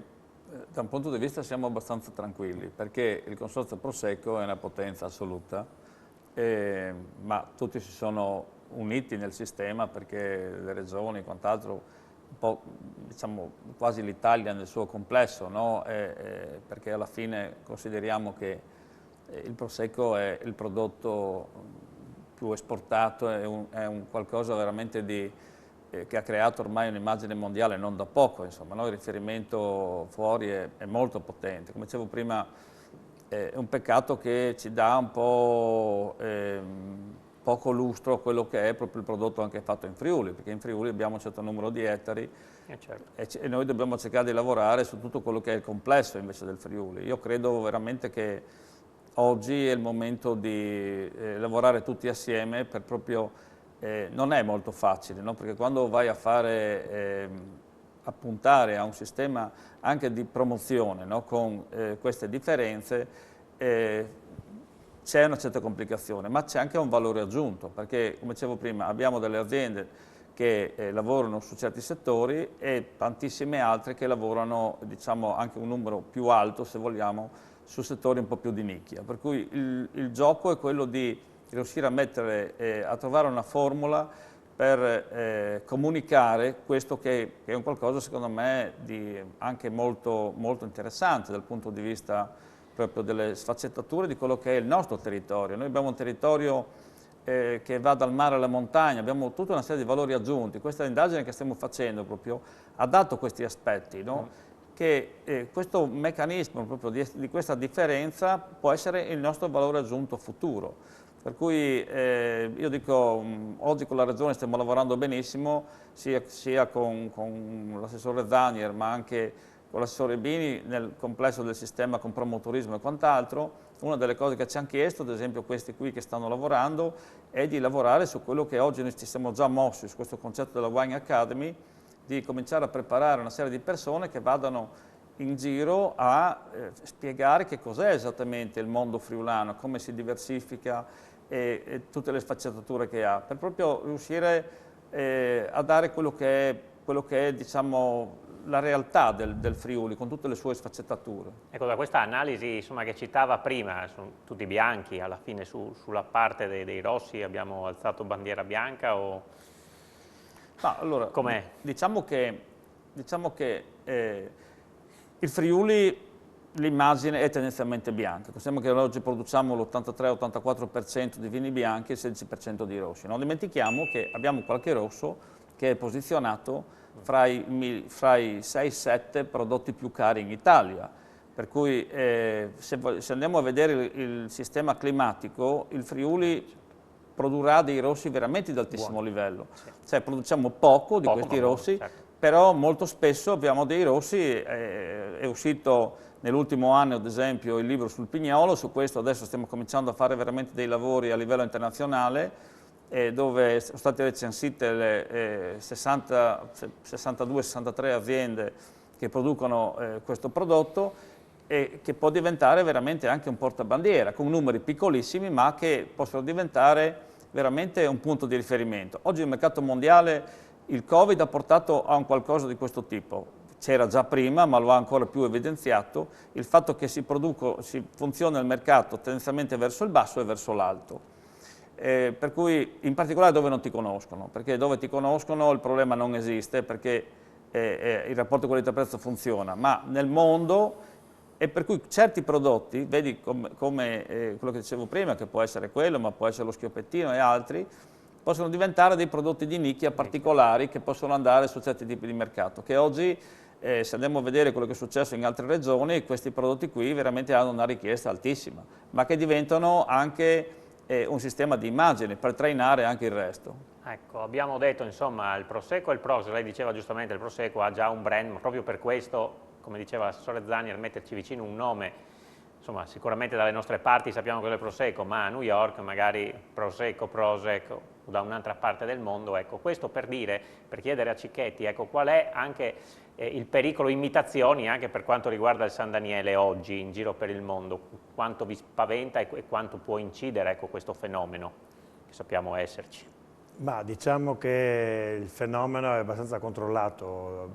da un punto di vista siamo abbastanza tranquilli, perché il Consorzio Prosecco è una potenza assoluta, ma tutti si sono uniti nel sistema perché le regioni e quant'altro, un po' diciamo quasi l'Italia nel suo complesso, no? Perché alla fine consideriamo che il Prosecco è il prodotto più esportato, è un qualcosa veramente che ha creato ormai un'immagine mondiale non da poco, insomma, no? Il riferimento fuori è molto potente. Come dicevo prima, è un peccato che ci dà un po' poco lustro a quello che è proprio il prodotto anche fatto in Friuli, perché in Friuli abbiamo un certo numero di ettari e noi dobbiamo cercare di lavorare su tutto quello che è il complesso invece del Friuli. Io credo veramente che oggi è il momento di lavorare tutti assieme per proprio... non è molto facile, no? Perché quando vai a a puntare a un sistema anche di promozione, no? Con queste differenze, c'è una certa complicazione, ma c'è anche un valore aggiunto, perché come dicevo prima abbiamo delle aziende che lavorano su certi settori e tantissime altre che lavorano, diciamo, anche un numero più alto, se vogliamo, su settori un po' più di nicchia. Per cui il gioco è quello di riuscire a trovare una formula per comunicare questo che è un qualcosa secondo me anche molto, molto interessante dal punto di vista proprio delle sfaccettature di quello che è il nostro territorio. Noi abbiamo un territorio che va dal mare alla montagna, abbiamo tutta una serie di valori aggiunti. Questa indagine che stiamo facendo proprio ha dato questi aspetti, no? Che questo meccanismo proprio di questa differenza può essere il nostro valore aggiunto futuro. Per cui io dico, oggi con la Regione stiamo lavorando benissimo, sia con l'assessore Zanier, ma anche con l'assessore Bini nel complesso del sistema con promotorismo e quant'altro. Una delle cose che ci hanno chiesto, ad esempio questi qui che stanno lavorando, è di lavorare su quello che oggi noi ci siamo già mossi, su questo concetto della Wine Academy, di cominciare a preparare una serie di persone che vadano in giro a spiegare che cos'è esattamente il mondo friulano, come si diversifica e tutte le sfaccettature che ha, per proprio riuscire a dare quello che è diciamo, la realtà del Friuli, con tutte le sue sfaccettature. Ecco, da questa analisi insomma, che citava prima, sono tutti bianchi, alla fine sulla parte dei rossi abbiamo alzato bandiera bianca o allora, com'è? Diciamo che il Friuli, l'immagine è tendenzialmente bianca. Pensiamo che oggi produciamo l'83-84% di vini bianchi e il 16% di rossi. Non dimentichiamo che abbiamo qualche rosso che è posizionato fra i 6-7 prodotti più cari in Italia. Per cui se andiamo a vedere il sistema climatico, il Friuli produrrà dei rossi veramente di altissimo livello. Cioè produciamo poco di questi rossi, certo. Però molto spesso abbiamo dei rossi, è uscito nell'ultimo anno ad esempio il libro sul Pignolo, su questo adesso stiamo cominciando a fare veramente dei lavori a livello internazionale, dove sono state recensite le 62-63 aziende che producono questo prodotto e che può diventare veramente anche un portabandiera, con numeri piccolissimi ma che possono diventare veramente un punto di riferimento. Oggi il mercato mondiale, il Covid ha portato a un qualcosa di questo tipo, c'era già prima ma lo ha ancora più evidenziato, il fatto che si funziona il mercato tendenzialmente verso il basso e verso l'alto. Per cui in particolare dove non ti conoscono, perché dove ti conoscono il problema non esiste, perché il rapporto qualità-prezzo funziona, ma nel mondo, e per cui certi prodotti, vedi come quello che dicevo prima, che può essere quello, ma può essere lo schioppettino e altri, possono diventare dei prodotti di nicchia particolari che possono andare su certi tipi di mercato, che oggi, se andiamo a vedere quello che è successo in altre regioni, questi prodotti qui veramente hanno una richiesta altissima, ma che diventano anche un sistema di immagine per trainare anche il resto. Ecco, abbiamo detto insomma il Prosecco e il Prosecco, lei diceva giustamente il Prosecco ha già un brand, ma proprio per questo, come diceva l'assessore Zanier, metterci vicino un nome. Insomma, sicuramente dalle nostre parti sappiamo cos'è il Prosecco, ma a New York magari Prosecco, Prošek, o da un'altra parte del mondo, ecco, questo per chiedere a Cicchetti, ecco, qual è anche il pericolo imitazioni anche per quanto riguarda il San Daniele oggi in giro per il mondo, quanto vi spaventa e quanto può incidere, ecco, questo fenomeno che sappiamo esserci. Ma diciamo che il fenomeno è abbastanza controllato,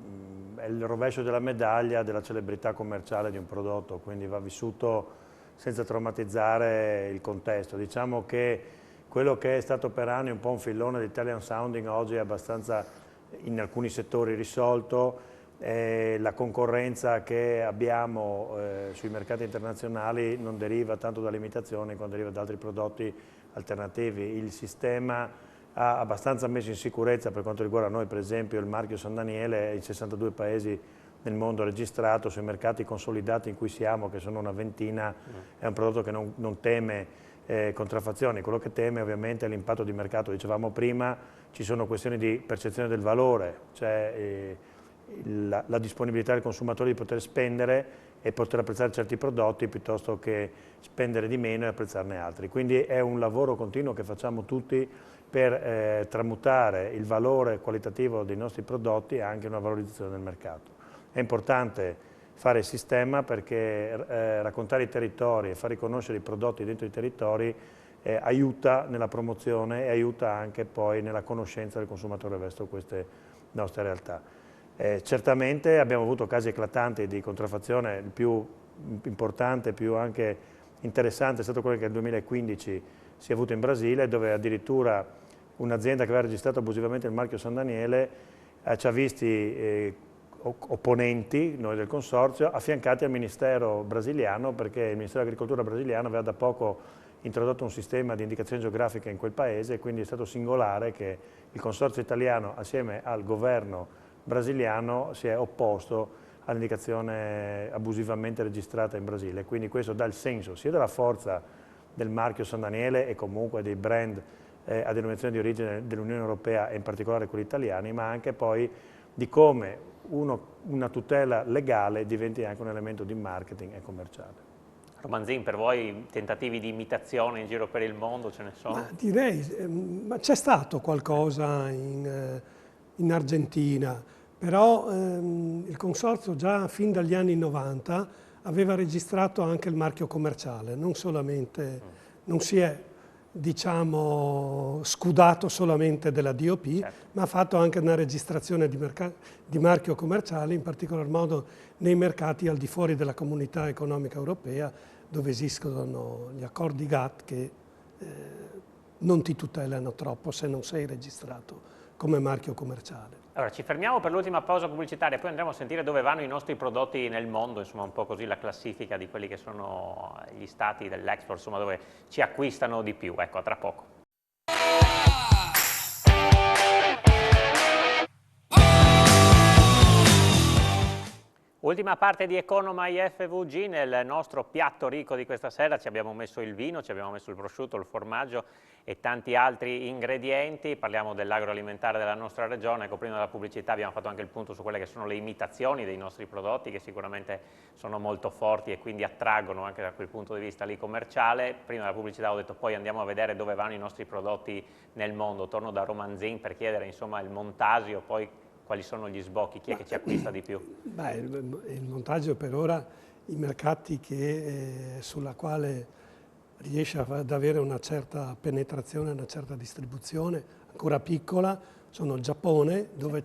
è il rovescio della medaglia della celebrità commerciale di un prodotto, quindi va vissuto senza traumatizzare il contesto. Diciamo che quello che è stato per anni un po' un filone di Italian Sounding oggi è abbastanza in alcuni settori risolto, la concorrenza che abbiamo sui mercati internazionali non deriva tanto dalle imitazioni quanto deriva da altri prodotti alternativi. Il sistema ha abbastanza messo in sicurezza per quanto riguarda noi, per esempio, il marchio San Daniele in 62 paesi nel mondo registrato, sui mercati consolidati in cui siamo, che sono una ventina, è un prodotto che non teme contraffazioni, quello che teme ovviamente è l'impatto di mercato. Dicevamo prima, ci sono questioni di percezione del valore, cioè la disponibilità del consumatore di poter spendere e poter apprezzare certi prodotti piuttosto che spendere di meno e apprezzarne altri. Quindi è un lavoro continuo che facciamo tutti per tramutare il valore qualitativo dei nostri prodotti anche in una valorizzazione del mercato. È importante fare il sistema perché raccontare i territori e far riconoscere i prodotti dentro i territori aiuta nella promozione e aiuta anche poi nella conoscenza del consumatore verso queste nostre realtà. Certamente abbiamo avuto casi eclatanti di contraffazione, il più importante, più anche interessante è stato quello che nel 2015 si è avuto in Brasile, dove addirittura un'azienda che aveva registrato abusivamente il marchio San Daniele ci ha visti opponenti, noi del consorzio, affiancati al Ministero brasiliano, perché il Ministero dell'Agricoltura brasiliano aveva da poco introdotto un sistema di indicazione geografica in quel paese, e quindi è stato singolare che il consorzio italiano assieme al governo brasiliano si è opposto all'indicazione abusivamente registrata in Brasile. Quindi questo dà il senso sia della forza del marchio San Daniele e comunque dei brand a denominazione di origine dell'Unione Europea e in particolare quelli italiani, ma anche poi di come una tutela legale diventi anche un elemento di marketing e commerciale. Romanzin, per voi tentativi di imitazione in giro per il mondo ce ne sono? Ma direi, c'è stato qualcosa in Argentina, però il consorzio già fin dagli anni 90 aveva registrato anche il marchio commerciale, non solamente, non si è, diciamo, scudato solamente della DOP, certo, ma ha fatto anche una registrazione di marchio commerciale, in particolar modo nei mercati al di fuori della Comunità Economica Europea, dove esistono gli accordi GATT che non ti tutelano troppo se non sei registrato come marchio commerciale. Allora, ci fermiamo per l'ultima pausa pubblicitaria, poi andremo a sentire dove vanno i nostri prodotti nel mondo, insomma un po' così la classifica di quelli che sono gli stati dell'export, insomma dove ci acquistano di più. Ecco, a tra poco. Ultima parte di Economai FVG. Nel nostro piatto ricco di questa sera ci abbiamo messo il vino, ci abbiamo messo il prosciutto, il formaggio e tanti altri ingredienti. Parliamo dell'agroalimentare della nostra regione. Ecco, prima della pubblicità abbiamo fatto anche il punto su quelle che sono le imitazioni dei nostri prodotti, che sicuramente sono molto forti e quindi attraggono anche da quel punto di vista lì commerciale. Prima della pubblicità ho detto poi andiamo a vedere dove vanno i nostri prodotti nel mondo. Torno da Romanzin per chiedere insomma il Montasio, poi quali sono gli sbocchi, chi è che ci acquista di più? Beh, il Montasio per ora, i mercati sulla quale riesce ad avere una certa penetrazione, una certa distribuzione, ancora piccola, sono il Giappone, dove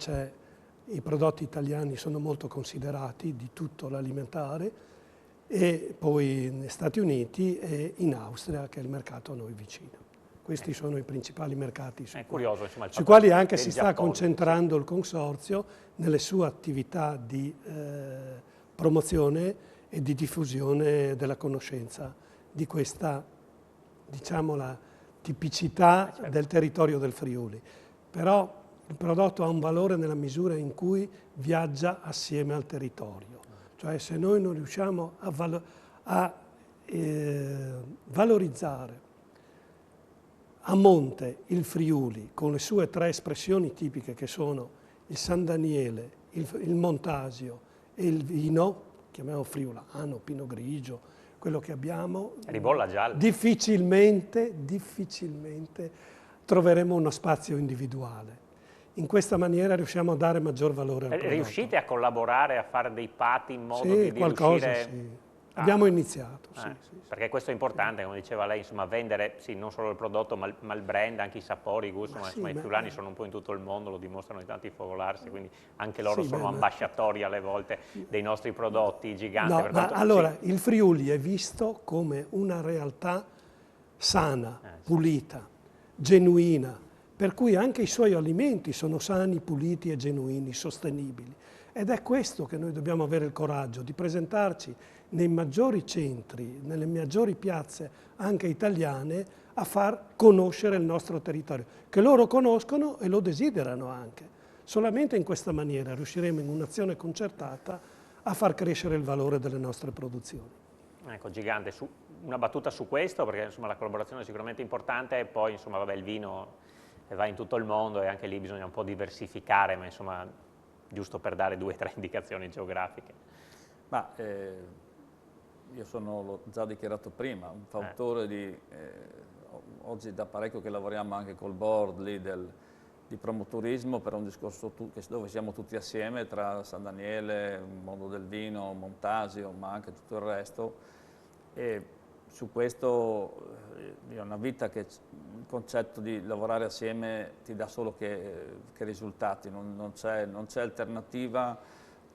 i prodotti italiani sono molto considerati di tutto l'alimentare, e poi negli Stati Uniti e in Austria, che è il mercato a noi vicino. Questi sono i principali mercati sui quali anche si sta concentrando il consorzio nelle sue attività di promozione e di diffusione della conoscenza di questa, diciamo, la tipicità del territorio del Friuli. Però il prodotto ha un valore nella misura in cui viaggia assieme al territorio. Cioè se noi non riusciamo a valorizzare a monte il Friuli con le sue tre espressioni tipiche che sono il San Daniele, il Montasio e il vino, chiamiamo friulano, Pinot Grigio, quello che abbiamo, Ribolla gialla. difficilmente troveremo uno spazio individuale. In questa maniera riusciamo a dare maggior valore al prodotto. Riuscite a collaborare, a fare dei patti in modo di qualcosa, riuscire... Sì. Abbiamo iniziato, sì. Perché questo è importante, come diceva lei, insomma, vendere sì, non solo il prodotto ma il brand, anche i sapori, i gusti, i friulani sono un po' in tutto il mondo, lo dimostrano di tanti fogolarsi, quindi anche loro sono ambasciatori alle volte dei nostri prodotti giganti. No, ma allora il Friuli è visto come una realtà sana, pulita, genuina, per cui anche i suoi alimenti sono sani, puliti e genuini, sostenibili. Ed è questo che noi dobbiamo avere il coraggio di presentarci nei maggiori centri, nelle maggiori piazze anche italiane, a far conoscere il nostro territorio, che loro conoscono e lo desiderano anche. Solamente in questa maniera riusciremo in un'azione concertata a far crescere il valore delle nostre produzioni. Ecco, Gigante, una battuta su questo, perché insomma, la collaborazione è sicuramente importante, e poi insomma, vabbè, il vino va in tutto il mondo e anche lì bisogna un po' diversificare, ma insomma, giusto per dare 2 o 3 indicazioni geografiche. Ma io sono, l'ho già dichiarato prima, un fautore di, oggi da parecchio che lavoriamo anche col board lì di promoturismo per un discorso dove siamo tutti assieme tra San Daniele, Mondo del Vino, Montasio, ma anche tutto il resto. E su questo è una vita che il concetto di lavorare assieme ti dà solo che risultati, non c'è alternativa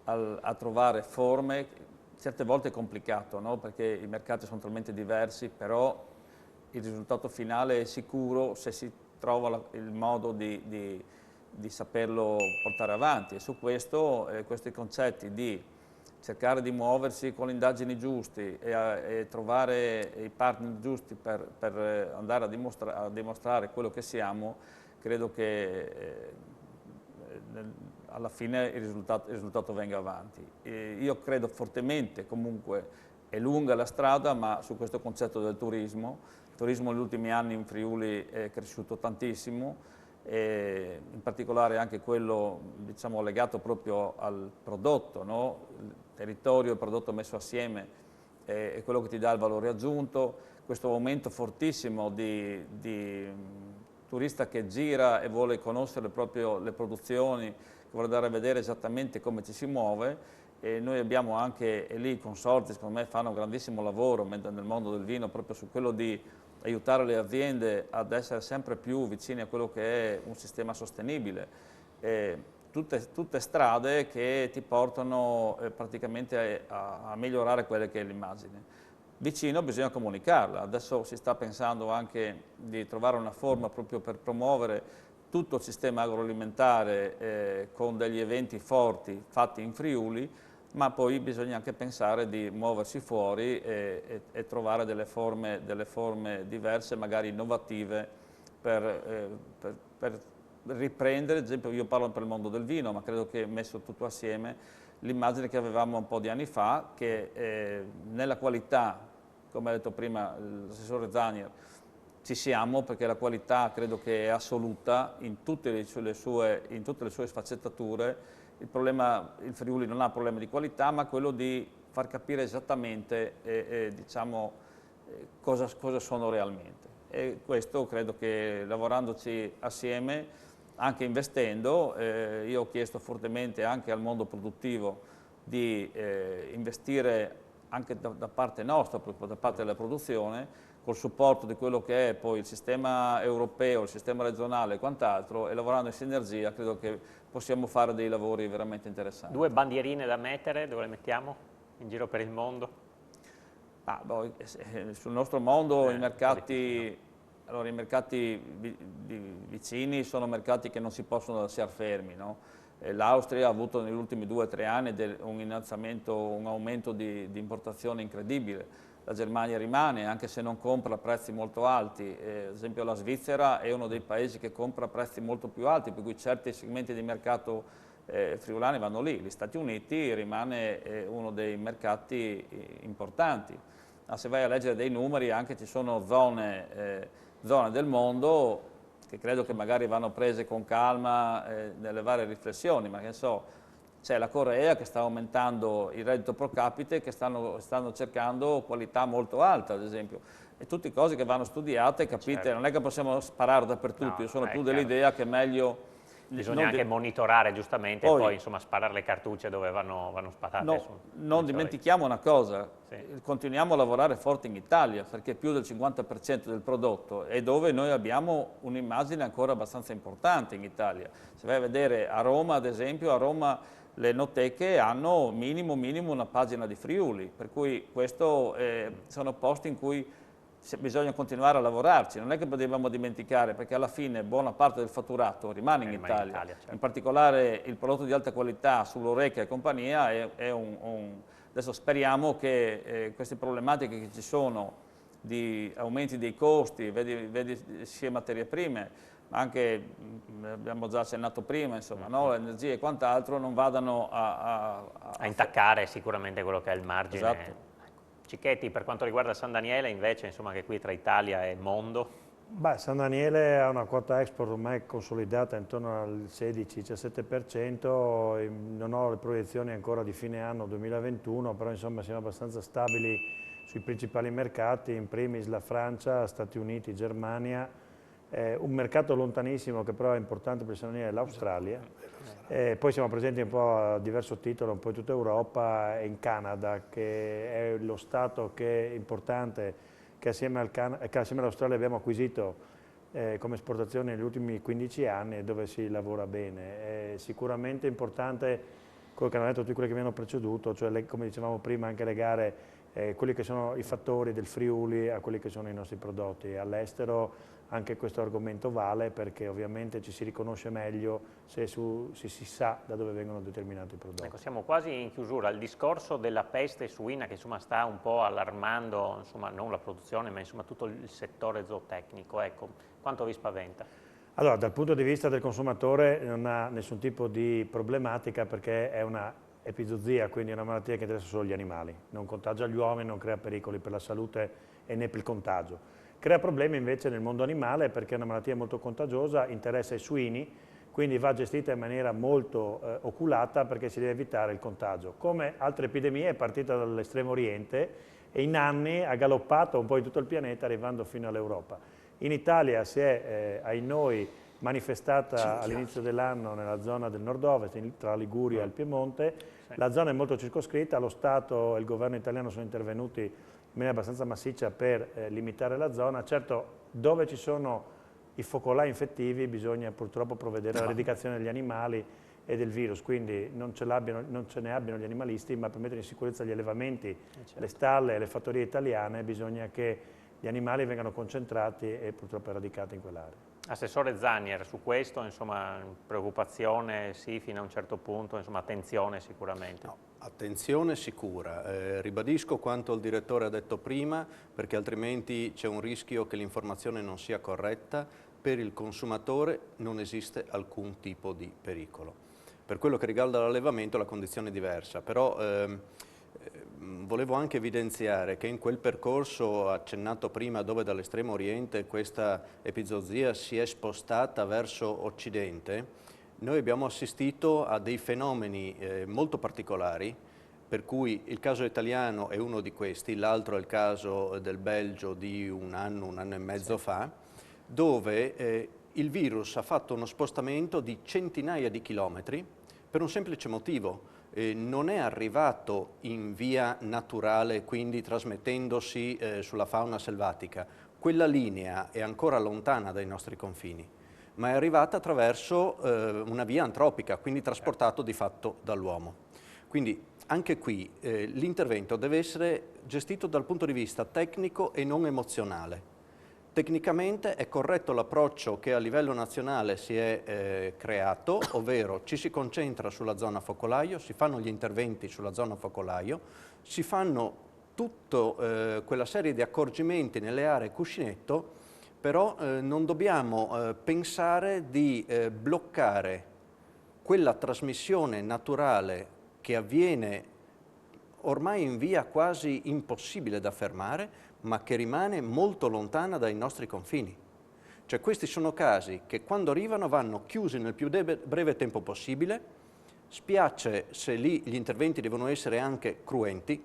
a trovare forme. Certe volte è complicato, no? Perché i mercati sono talmente diversi, però il risultato finale è sicuro se si trova il modo di saperlo portare avanti. E su questo, questi concetti di cercare di muoversi con le indagini giuste e trovare i partner giusti per andare a dimostrare quello che siamo, credo che alla fine il risultato venga avanti. Io credo fortemente, comunque, è lunga la strada, ma su questo concetto del turismo, turismo negli ultimi anni in Friuli è cresciuto tantissimo, e in particolare anche quello, diciamo, legato proprio al prodotto, no? Il territorio, il prodotto messo assieme è quello che ti dà il valore aggiunto. Questo aumento fortissimo di turista che gira e vuole conoscere proprio le produzioni, che vuole andare a vedere esattamente come ci si muove, e noi abbiamo anche, e lì i consorzi secondo me fanno un grandissimo lavoro nel mondo del vino, proprio su quello di aiutare le aziende ad essere sempre più vicine a quello che è un sistema sostenibile. Tutte strade che ti portano praticamente a migliorare quelle che è l'immagine. Vicino bisogna comunicarla, adesso si sta pensando anche di trovare una forma proprio per promuovere tutto il sistema agroalimentare con degli eventi forti fatti in Friuli, ma poi bisogna anche pensare di muoversi fuori e trovare delle forme diverse, magari innovative, per riprendere. Ad esempio, io parlo per il mondo del vino, ma credo che messo tutto assieme l'immagine che avevamo un po' di anni fa, che nella qualità, come ha detto prima l'assessore Zanier, ci siamo, perché la qualità credo che è assoluta in tutte le sue sfaccettature. Il Friuli non ha problemi di qualità, ma quello di far capire esattamente diciamo, cosa sono realmente. E questo credo che lavorandoci assieme, anche investendo, io ho chiesto fortemente anche al mondo produttivo di investire anche da parte nostra, proprio da parte della produzione, col supporto di quello che è poi il sistema europeo, il sistema regionale e quant'altro, e lavorando in sinergia credo che possiamo fare dei lavori veramente interessanti. 2 bandierine da mettere, dove le mettiamo in giro per il mondo? Sul nostro mondo i mercati... Allora, i mercati vicini sono mercati che non si possono lasciare fermi, no? L'Austria ha avuto negli ultimi 2 o 3 anni un aumento di importazione incredibile. La Germania rimane, anche se non compra a prezzi molto alti. Ad esempio la Svizzera è uno dei paesi che compra a prezzi molto più alti, per cui certi segmenti di mercato friulani vanno lì. Gli Stati Uniti rimane uno dei mercati importanti. Ma se vai a leggere dei numeri, anche ci sono zone del mondo che credo che magari vanno prese con calma nelle varie riflessioni, ma che so, c'è la Corea che sta aumentando il reddito pro capite, che stanno cercando qualità molto alta, ad esempio. E tutte cose che vanno studiate, capite, certo. Non è che possiamo sparare dappertutto, no, io sono più dell'idea che è meglio... Bisogna anche monitorare giustamente, poi insomma sparare le cartucce dove vanno sparate. No, non dimentichiamo una cosa, sì. Continuiamo a lavorare forte in Italia, perché più del 50% del prodotto è dove noi abbiamo un'immagine ancora abbastanza importante in Italia. Se vai a vedere a Roma, ad esempio, a Roma le enoteche hanno minimo una pagina di Friuli, per cui questo sono posti in cui bisogna continuare a lavorarci, non è che dobbiamo dimenticare, perché alla fine buona parte del fatturato rimane in Italia, certo. In particolare il prodotto di alta qualità sull'Orecchia e compagnia adesso speriamo che queste problematiche che ci sono di aumenti dei costi, vedi sia materie prime, ma anche, abbiamo già accennato prima, insomma, no? L'energia e quant'altro non vadano a intaccare sicuramente quello che è il margine. Esatto. Cicchetti, per quanto riguarda San Daniele, invece, insomma, che qui tra Italia e mondo? Beh, San Daniele ha una quota export ormai consolidata intorno al 16-17%, non ho le proiezioni ancora di fine anno 2021, però insomma siamo abbastanza stabili sui principali mercati, in primis la Francia, Stati Uniti, Germania, un mercato lontanissimo che però è importante per San Daniele è l'Australia. Poi siamo presenti un po' a diverso titolo, un po' in tutta Europa e in Canada, che è lo stato che è importante, che assieme all'Australia abbiamo acquisito come esportazione negli ultimi 15 anni e dove si lavora bene. È sicuramente importante quello che hanno detto tutti quelli che mi hanno preceduto, cioè come dicevamo prima anche legare quelli che sono i fattori del Friuli a quelli che sono i nostri prodotti. All'estero anche questo argomento vale, perché ovviamente ci si riconosce meglio se si sa da dove vengono determinati prodotti. Ecco, siamo quasi in chiusura. Il discorso della peste suina che insomma sta un po' allarmando, insomma, non la produzione, ma insomma tutto il settore zootecnico, ecco, quanto vi spaventa? Allora, dal punto di vista del consumatore non ha nessun tipo di problematica, perché è una epizootia, quindi è una malattia che interessa solo gli animali, non contagia gli uomini, non crea pericoli per la salute e né per il contagio. Crea problemi invece nel mondo animale perché è una malattia molto contagiosa, interessa i suini, quindi va gestita in maniera molto oculata perché si deve evitare il contagio. Come altre epidemie è partita dall'estremo oriente e in anni ha galoppato un po' in tutto il pianeta arrivando fino all'Europa. In Italia si è, ai noi, manifestata all'inizio dell'anno nella zona del nord-ovest, tra Liguria e il Piemonte. La zona è molto circoscritta, lo Stato e il governo italiano sono intervenuti in maniera abbastanza massiccia per limitare la zona. Certo, dove ci sono i focolai infettivi bisogna purtroppo provvedere all'eradicazione degli animali e del virus, quindi non ce ne abbiano gli animalisti, ma per mettere in sicurezza gli allevamenti, le stalle e le fattorie italiane bisogna che gli animali vengano concentrati e purtroppo eradicati in quell'area. Assessore Zanier, su questo insomma, preoccupazione sì fino a un certo punto, insomma, attenzione sicuramente. No, attenzione sicura, ribadisco quanto il direttore ha detto prima, perché altrimenti c'è un rischio che l'informazione non sia corretta. Per il consumatore non esiste alcun tipo di pericolo. Per quello che riguarda l'allevamento la condizione è diversa, però volevo anche evidenziare che in quel percorso accennato prima, dove dall'estremo oriente questa epizoosia si è spostata verso occidente, noi abbiamo assistito a dei fenomeni molto particolari, per cui il caso italiano è uno di questi, l'altro è il caso del Belgio di un anno e mezzo fa, dove il virus ha fatto uno spostamento di centinaia di chilometri per un semplice motivo. Non è arrivato in via naturale, quindi trasmettendosi sulla fauna selvatica. Quella linea è ancora lontana dai nostri confini, ma è arrivata attraverso una via antropica, quindi trasportato di fatto dall'uomo. Quindi anche qui l'intervento deve essere gestito dal punto di vista tecnico e non emozionale. Tecnicamente è corretto l'approccio che a livello nazionale si è creato, ovvero ci si concentra sulla zona focolaio, si fanno gli interventi sulla zona focolaio, si fanno tutta quella serie di accorgimenti nelle aree cuscinetto, però non dobbiamo pensare di bloccare quella trasmissione naturale che avviene ormai in via quasi impossibile da fermare, ma che rimane molto lontana dai nostri confini. Cioè questi sono casi che quando arrivano vanno chiusi nel più breve tempo possibile. Spiace se lì gli interventi devono essere anche cruenti,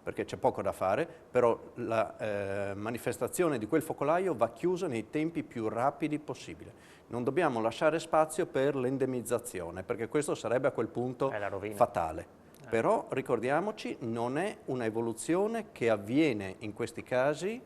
perché c'è poco da fare, però la manifestazione di quel focolaio va chiusa nei tempi più rapidi possibile. Non dobbiamo lasciare spazio per l'endemizzazione, perché questo sarebbe a quel punto fatale. Però ricordiamoci, non è una evoluzione che avviene in questi casi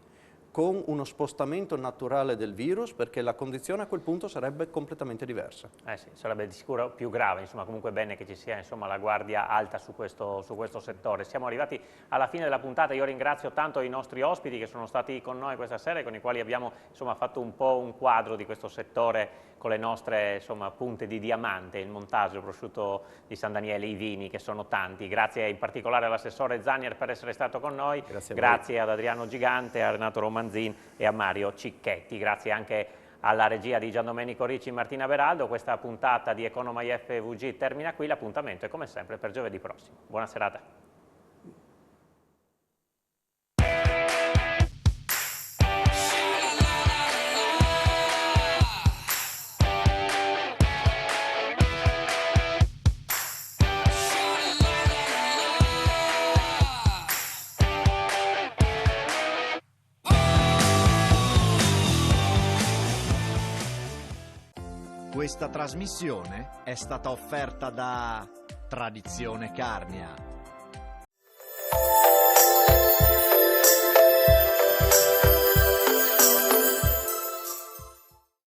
con uno spostamento naturale del virus, perché la condizione a quel punto sarebbe completamente diversa. Sì, sarebbe di sicuro più grave, insomma comunque è bene che ci sia insomma, la guardia alta su questo settore. Siamo arrivati alla fine della puntata, io ringrazio tanto i nostri ospiti che sono stati con noi questa sera e con i quali abbiamo insomma, fatto un po' un quadro di questo settore con le nostre insomma, punte di diamante, il montaggio, il prosciutto di San Daniele, i vini che sono tanti. Grazie in particolare all'assessore Zanier per essere stato con noi, grazie ad Adriano Gigante, a Renato Romanzin e a Mario Cicchetti, grazie anche alla regia di Giandomenico Ricci e Martina Beraldo. Questa puntata di Economai FVG termina qui, l'appuntamento è come sempre per giovedì prossimo. Buona serata. Questa trasmissione è stata offerta da Tradizione Carnia.